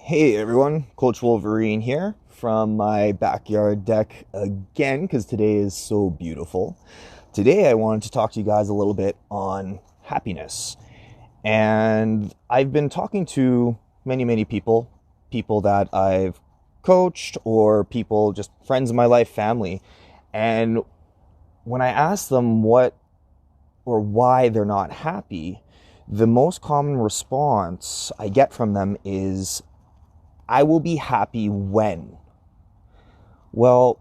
Hey everyone, Coach Wolverine here from my backyard deck again because today is so beautiful. Today I wanted to talk to you guys a little bit on happiness. And I've been talking to many people, people that I've coached or people, just friends in my life, family. And when I ask them what or why they're not happy, the most common response I get from them is, I will be happy when. Well,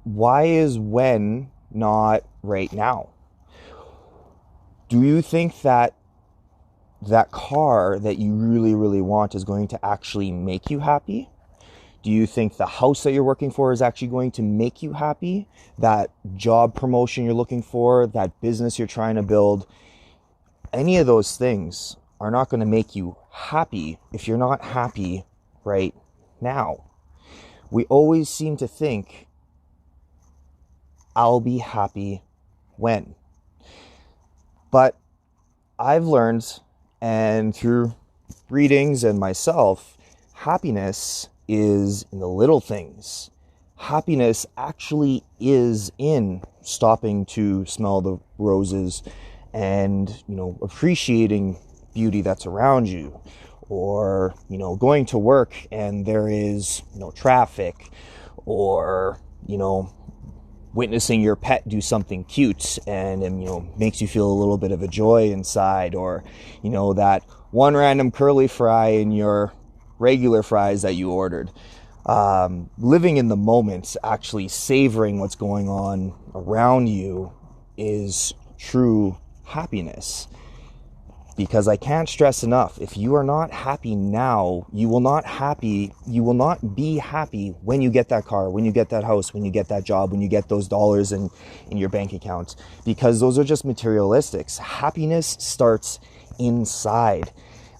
why is when not right now? Do you think that that car that you really want is going to actually make you happy? Do you think the house that you're working for is actually going to make you happy? That job promotion you're looking for, that business you're trying to build, any of those things are not going to make you happy if you're not happy right now. We always seem to think, I'll be happy when. But I've learned, and through readings and myself, happiness is in the little things. Happiness actually is in stopping to smell the roses and, appreciating beauty that's around you, or, going to work and there is, traffic, or, witnessing your pet do something cute and makes you feel a little bit of a joy inside, or, that one random curly fry in your regular fries that you ordered. Living in the moment, actually savoring what's going on around you, is true happiness. Because I can't stress enough, if you are not happy now, you will not be happy when you get that car, when you get that house, when you get that job, when you get those dollars in your bank account, because those are just materialistics. Happiness starts inside.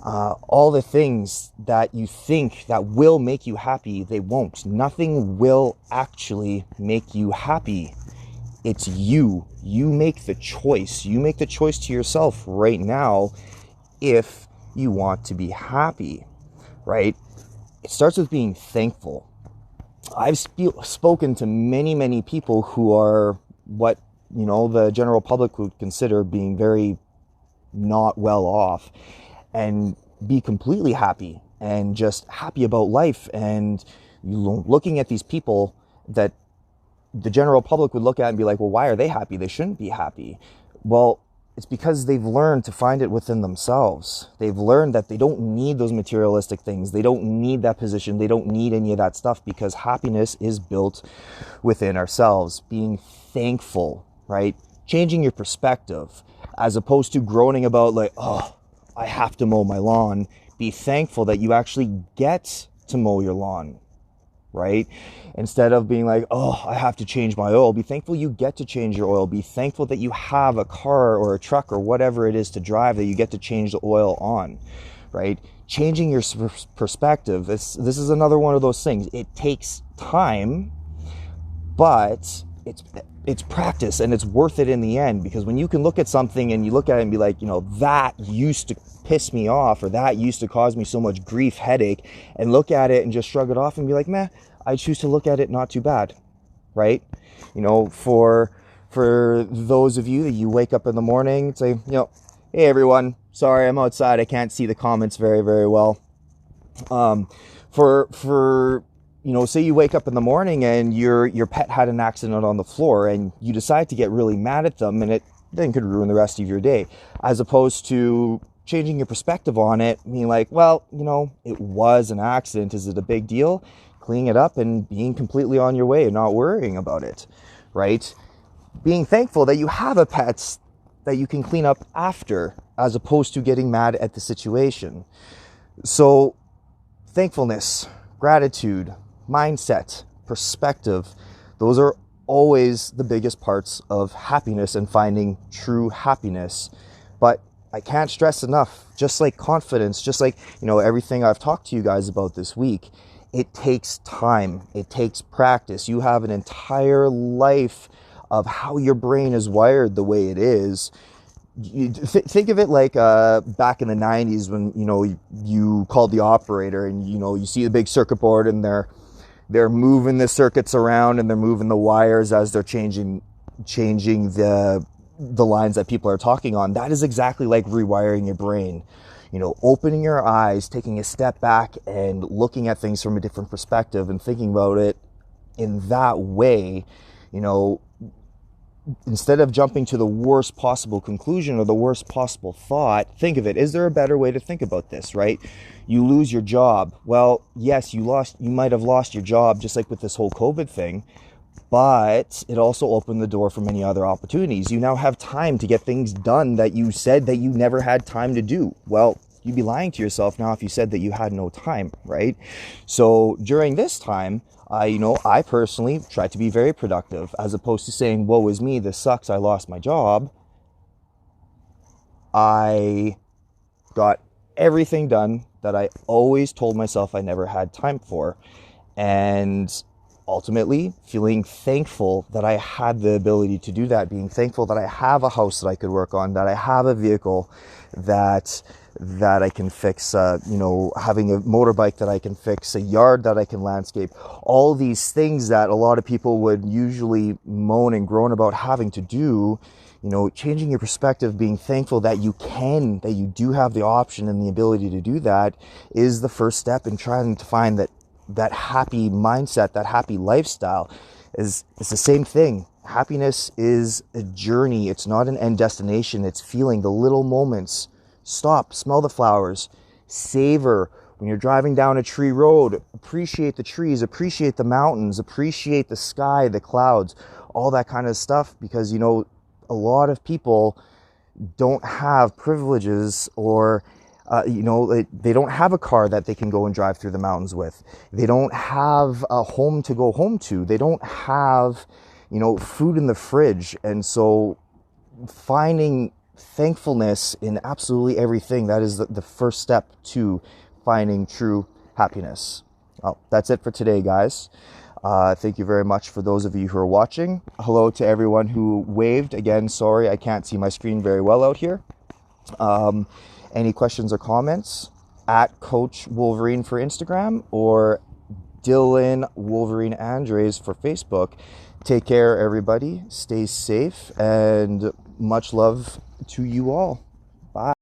All the things that you think that will make you happy, they won't. Nothing will actually make you happy. It's you. You make the choice. You make the choice to yourself right now if you want to be happy, right? It starts with being thankful. I've spoken to many people who are what, the general public would consider being very not well off, and be completely happy and just happy about life. And looking at these people that the general public would look at and be like, well, why are they happy? They shouldn't be happy. Well, it's because they've learned to find it within themselves. They've learned that they don't need those materialistic things. They don't need that position. They don't need any of that stuff, because happiness is built within ourselves. Being thankful, right? Changing your perspective, as opposed to groaning about like, oh, I have to mow my lawn. Be thankful that you actually get to mow your lawn, right? Instead of being like, oh, I have to change my oil, be thankful you get to change your oil. Be thankful that you have a car or a truck or whatever it is to drive that you get to change the oil on, right? Changing your perspective. This is another one of those things. It takes time, but it's practice, and it's worth it in the end, because when you can look at something and you look at it and be like, that used to piss me off, or that used to cause me so much grief, headache, and look at it and just shrug it off and be like, meh, I choose to look at it not too bad, right? For those of you that you wake up in the morning and say, hey everyone, sorry, I'm outside, I can't see the comments very well. Say you wake up in the morning and your pet had an accident on the floor, and you decide to get really mad at them, and it then could ruin the rest of your day, as opposed to changing your perspective on it, being like, well, it was an accident. Is it a big deal? Cleaning it up and being completely on your way and not worrying about it, right? Being thankful that you have a pet that you can clean up after, as opposed to getting mad at the situation. So thankfulness, gratitude, mindset, perspective, those are always the biggest parts of happiness and finding true happiness. But I can't stress enough, just like confidence, just like, everything I've talked to you guys about this week, it takes time. It takes practice. You have an entire life of how your brain is wired the way it is think of it like back in the 90s when, you called the operator and, you see the big circuit board and they're moving the circuits around and they're moving the wires as they're changing the lines that people are talking on. That is exactly like rewiring your brain. Opening your eyes, taking a step back and looking at things from a different perspective and thinking about it in that way, instead of jumping to the worst possible conclusion or the worst possible thought, think of it. Is there a better way to think about this, right? You lose your job. Well, yes, you might have lost your job, just like with this whole COVID thing, but it also opened the door for many other opportunities. You now have time to get things done that you said that you never had time to do. Well, you'd be lying to yourself now if you said that you had no time, right? So during this time, I personally tried to be very productive, as opposed to saying, woe is me, this sucks, I lost my job. I got everything done that I always told myself I never had time for. And ultimately feeling thankful that I had the ability to do that, being thankful that I have a house that I could work on, that I have a vehicle that I can fix, having a motorbike that I can fix, a yard that I can landscape, all these things that a lot of people would usually moan and groan about having to do. Changing your perspective, being thankful that you do have the option and the ability to do that, is the first step in trying to find that happy mindset, that happy lifestyle. It's the same thing. Happiness is a journey. It's not an end destination. It's feeling the little moments. Stop, smell the flowers, savor. When you're driving down a tree road, appreciate the trees, appreciate the mountains, appreciate the sky, the clouds, all that kind of stuff, because, a lot of people don't have privileges, or they don't have a car that they can go and drive through the mountains with. They don't have a home to go home to. They don't have, food in the fridge. And so finding thankfulness in absolutely everything, that is the first step to finding true happiness. Well, that's it for today, guys. Thank you very much for those of you who are watching. Hello to everyone who waved. Again, sorry, I can't see my screen very well out here. Any questions or comments, at Coach Wolverine for Instagram or Dylan Wolverine Andres for Facebook. Take care, everybody. Stay safe, and much love to you all. Bye.